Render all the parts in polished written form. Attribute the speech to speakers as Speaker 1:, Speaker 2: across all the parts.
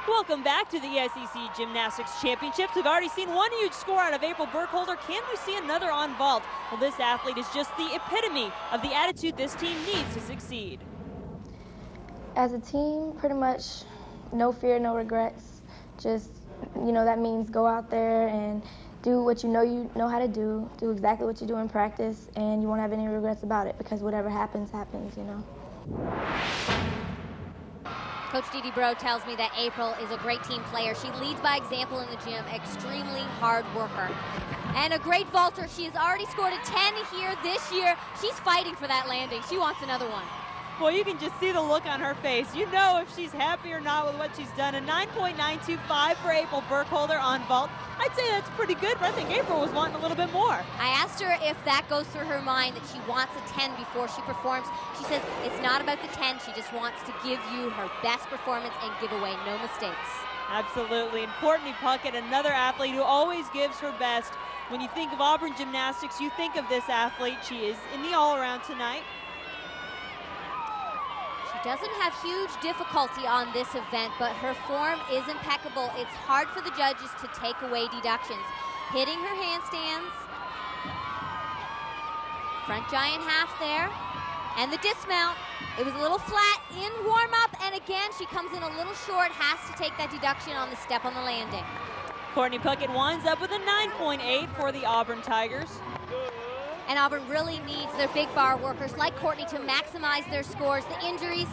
Speaker 1: Welcome back to the SEC Gymnastics Championships. We've already seen one huge score out of April Burkholder. Can we see another on vault? Well, this athlete is just the epitome of the attitude this team needs to succeed.
Speaker 2: As a team, pretty much no fear, no regrets. Just, that means go out there and do what you know how to do exactly what you do in practice, and you won't have any regrets about it because whatever happens, happens,
Speaker 3: Coach Dee Bro tells me that April is a great team player. She leads by example in the gym, extremely hard worker. And a great vaulter. She has already scored a 10 here this year. She's fighting for that landing. She wants another one.
Speaker 1: Well, you can just see the look on her face. You know if she's happy or not with what she's done. A 9.925 for April Burkholder on vault. I'd say that's pretty good, but I think April was wanting a little bit more.
Speaker 3: I asked her if that goes through her mind, that she wants a 10 before she performs. She says it's not about the 10. She just wants to give you her best performance and give away no mistakes.
Speaker 1: Absolutely. And Courtney Puckett, another athlete who always gives her best. When you think of Auburn Gymnastics, you think of this athlete. She is in the all-around tonight.
Speaker 3: Doesn't have huge difficulty on this event, but her form is impeccable. It's hard for the judges to take away deductions. Hitting her handstands. Front giant half there. And the dismount. It was a little flat in warm-up, and again, she comes in a little short, has to take that deduction on the step on the landing.
Speaker 1: Courtney Puckett winds up with a 9.8 for the Auburn Tigers.
Speaker 3: And Auburn really needs their big bar workers like Courtney to maximize their scores. The injuries,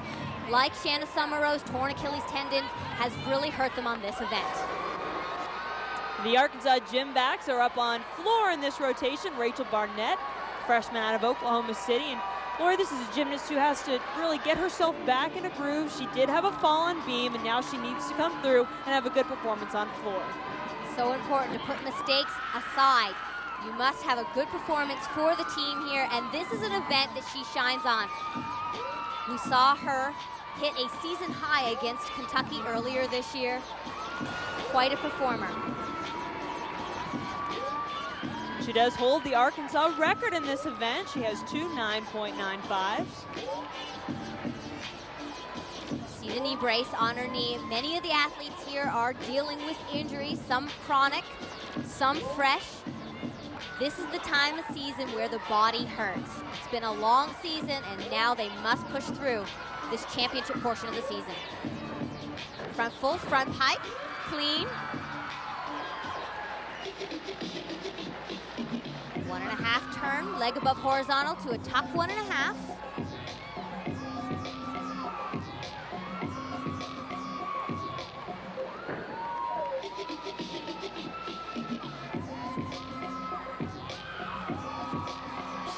Speaker 3: like Shanna Summerose, torn Achilles tendon, has really hurt them on this event.
Speaker 1: The Arkansas gym backs are up on floor in this rotation. Rachael Barnett, freshman out of Oklahoma City. And Lori, this is a gymnast who has to really get herself back in a groove. She did have a fall on beam, and now she needs to come through and have a good performance on floor.
Speaker 3: So important to put mistakes aside. You must have a good performance for the team here, and this is an event that she shines on. We saw her hit a season high against Kentucky earlier this year. Quite a performer.
Speaker 1: She does hold the Arkansas record in this event. She has two 9.95s.
Speaker 3: See the knee brace on her knee. Many of the athletes here are dealing with injuries, some chronic, some fresh. This is the time of season where the body hurts. It's been a long season, and now they must push through this championship portion of the season. Front full, front pike, clean. 1.5 turn, leg above horizontal to a tuck 1.5.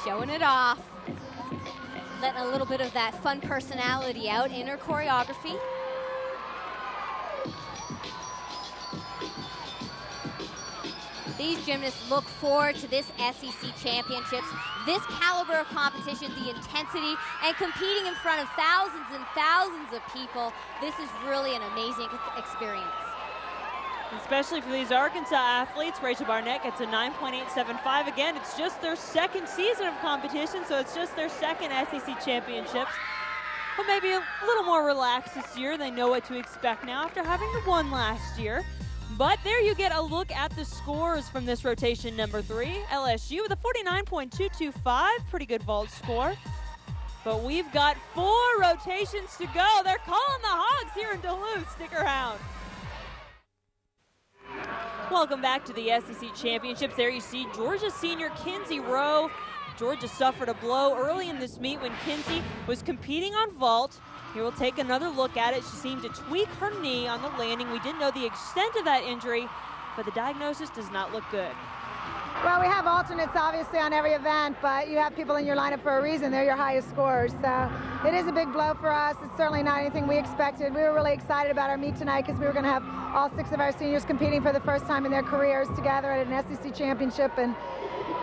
Speaker 3: Showing it off. Letting a little bit of that fun personality out in her choreography. These gymnasts look forward to this SEC Championships, this caliber of competition, the intensity, and competing in front of thousands and thousands of people. This is really an amazing experience.
Speaker 1: Especially for these Arkansas athletes. Rachael Barnett gets a 9.875. Again, it's just their second season of competition, so it's just their second SEC Championships. But maybe a little more relaxed this year. They know what to expect now after having won last year. But there you get a look at the scores from this rotation number 3. LSU with a 49.225, pretty good vault score. But we've got 4 rotations to go. They're calling the Hogs here in Duluth. Stick around. Welcome back to the SEC Championships. There you see Georgia senior Kinsey Rowe. Georgia suffered a blow early in this meet when Kinsey was competing on vault. Here we'll take another look at it. She seemed to tweak her knee on the landing. We didn't know the extent of that injury, but the diagnosis does not look good.
Speaker 4: Well, we have alternates obviously on every event, but you have people in your lineup for a reason. They're your highest scorers. So it is a big blow for us. It's certainly not anything we expected. We were really excited about our meet tonight because we were going to have all 6 of our seniors competing for the first time in their careers together at an SEC championship. And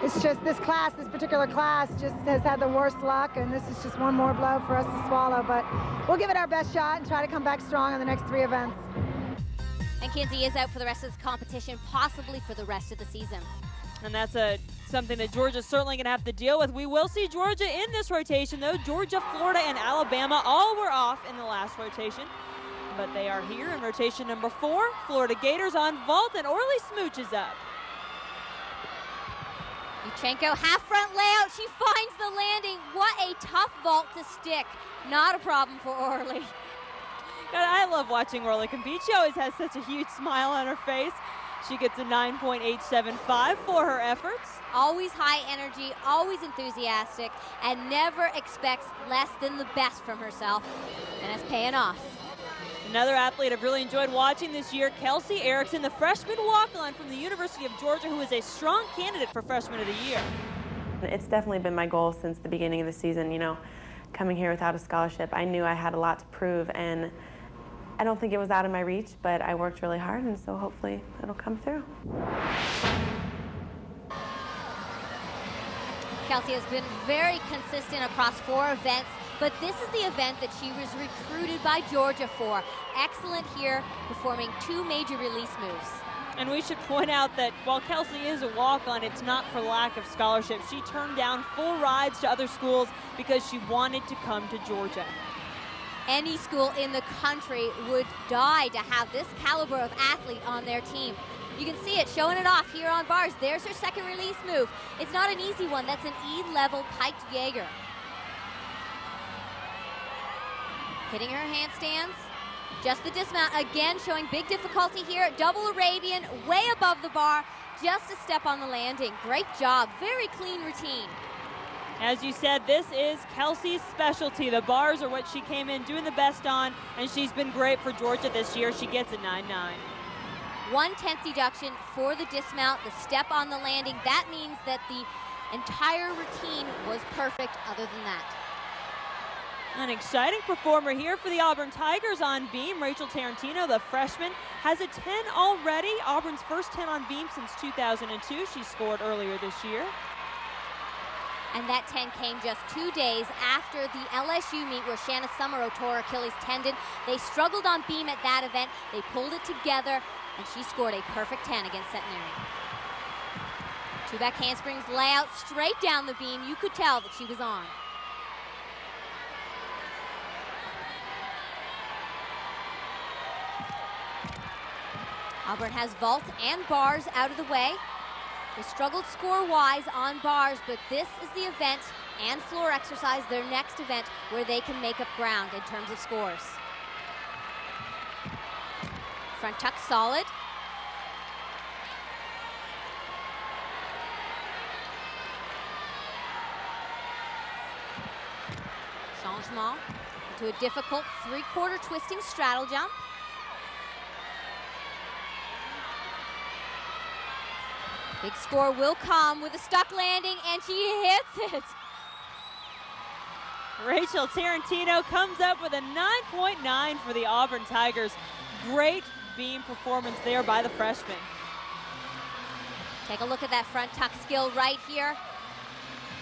Speaker 4: it's just this class, this particular class, just has had the worst luck, and this is just one more blow for us to swallow. But we'll give it our best shot and try to come back strong on the next 3 events.
Speaker 3: And Kinsey is out for the rest of this competition, possibly for the rest of the season.
Speaker 1: And that's something that Georgia's certainly going to have to deal with. We will see Georgia in this rotation, though. Georgia, Florida, and Alabama all were off in the last rotation. But they are here in rotation number 4. Florida Gators on vault, and Orley Szmuch is up.
Speaker 3: Yuchenko, half front layout. She finds the landing. What a tough vault to stick. Not a problem for Orley.
Speaker 1: God, I love watching Orley compete. She always has such a huge smile on her face. She gets a 9.875 for her efforts.
Speaker 3: Always high energy, always enthusiastic, and never expects less than the best from herself. And it's paying off.
Speaker 1: Another athlete I've really enjoyed watching this year, Kelsey Ericksen, the freshman walk-on from the University of Georgia, who is a strong candidate for Freshman of the Year.
Speaker 5: It's definitely been my goal since the beginning of the season, you know, coming here without a scholarship. I knew I had a lot to prove, and I don't think it was out of my reach, but I worked really hard, and so hopefully it'll come through.
Speaker 3: Kelsey has been very consistent across 4 events, but this is the event that she was recruited by Georgia for. Excellent here, performing 2 major release moves.
Speaker 1: And we should point out that while Kelsey is a walk-on, it's not for lack of scholarship. She turned down full rides to other schools because she wanted to come to Georgia.
Speaker 3: Any school in the country would die to have this caliber of athlete on their team. You can see it showing it off here on bars. There's her second release move. It's not an easy one. That's an E-level piked Jaeger. Hitting her handstands. Just the dismount again, showing big difficulty here. Double Arabian, way above the bar. Just a step on the landing. Great job. Very clean routine.
Speaker 1: As you said, this is Kelsey's specialty. The bars are what she came in doing the best on, and she's been great for Georgia this year. She gets a 9.9.
Speaker 3: 1/10 deduction for the dismount, the step on the landing. That means that the entire routine was perfect other than that.
Speaker 1: An exciting performer here for the Auburn Tigers on beam. Rachael Tarantino, the freshman, has a 10 already. Auburn's first 10 on beam since 2002. She scored earlier this year.
Speaker 3: And that 10 came just 2 days after the LSU meet where Jeana tore her Achilles tendon. They struggled on beam at that event. They pulled it together, and she scored a perfect 10 against Centenary. 2 back handsprings, layout straight down the beam. You could tell that she was on. Auburn has vault and bars out of the way. They struggled score-wise on bars, but this is the event and floor exercise, their next event, where they can make up ground in terms of scores. Front tuck solid. Szmuch into a difficult 3/4 twisting straddle jump. Big score will come with a stuck landing, and she hits it.
Speaker 1: Rachael Tarantino comes up with a 9.9 for the Auburn Tigers. Great beam performance there by the freshman.
Speaker 3: Take a look at that front tuck skill right here.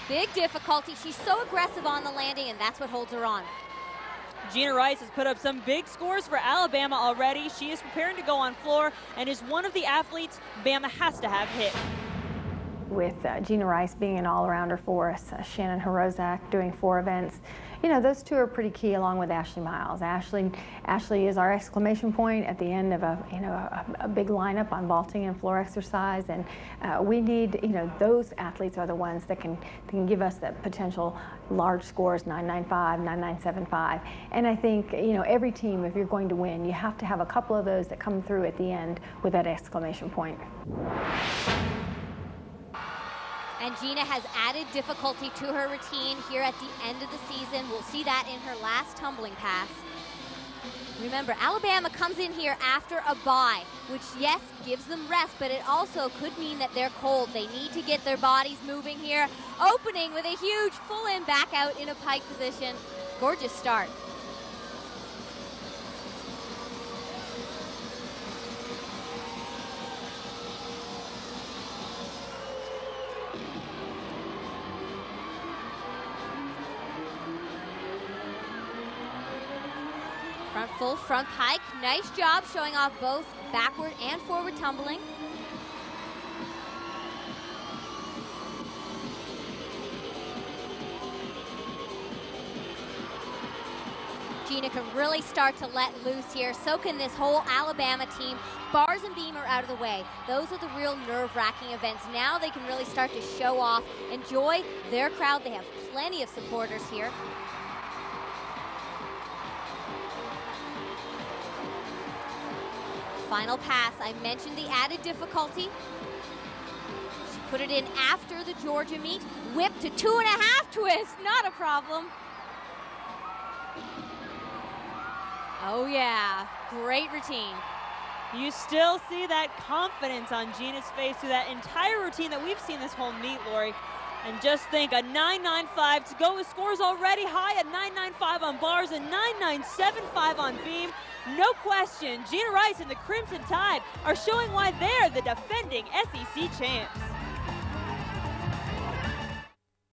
Speaker 3: Big difficulty. She's so aggressive on the landing, and that's what holds her on.
Speaker 1: Jeana Rice has put up some big scores for Alabama already. She is preparing to go on floor and is one of the athletes Bama has to have hit.
Speaker 6: With Jeana Rice being an all-arounder for us, Shannon Horozak doing 4 events, you know, those 2 are pretty key along with Ashley Miles. Ashley is our exclamation point at the end of a big lineup on vaulting and floor exercise, and we need, you know, those athletes are the ones that can give us that potential large scores, 9.95, 9.975. And I think, you know, every team, if you're going to win, you have to have a couple of those that come through at the end with that exclamation point.
Speaker 3: And Jeana has added difficulty to her routine here at the end of the season. We'll see that in her last tumbling pass. Remember, Alabama comes in here after a bye, which, yes, gives them rest, but it also could mean that they're cold. They need to get their bodies moving here. Opening with a huge full in back out in a pike position. Gorgeous start. Front full, front pike. Nice job showing off both backward and forward tumbling. Jeana can really start to let loose here. So can this whole Alabama team. Bars and beam are out of the way. Those are the real nerve-wracking events. Now they can really start to show off, enjoy their crowd. They have plenty of supporters here. Final pass, I mentioned the added difficulty. She put it in after the Georgia meet. Whip to 2.5 twist, not a problem. Oh yeah, great routine.
Speaker 1: You still see that confidence on Jeana's face through that entire routine that we've seen this whole meet, Lori. And just think, a 9.95 to go with scores already high at 9.95 on bars and 9.975 on beam. No question, Jeana Rice and the Crimson Tide are showing why they're the defending SEC champs.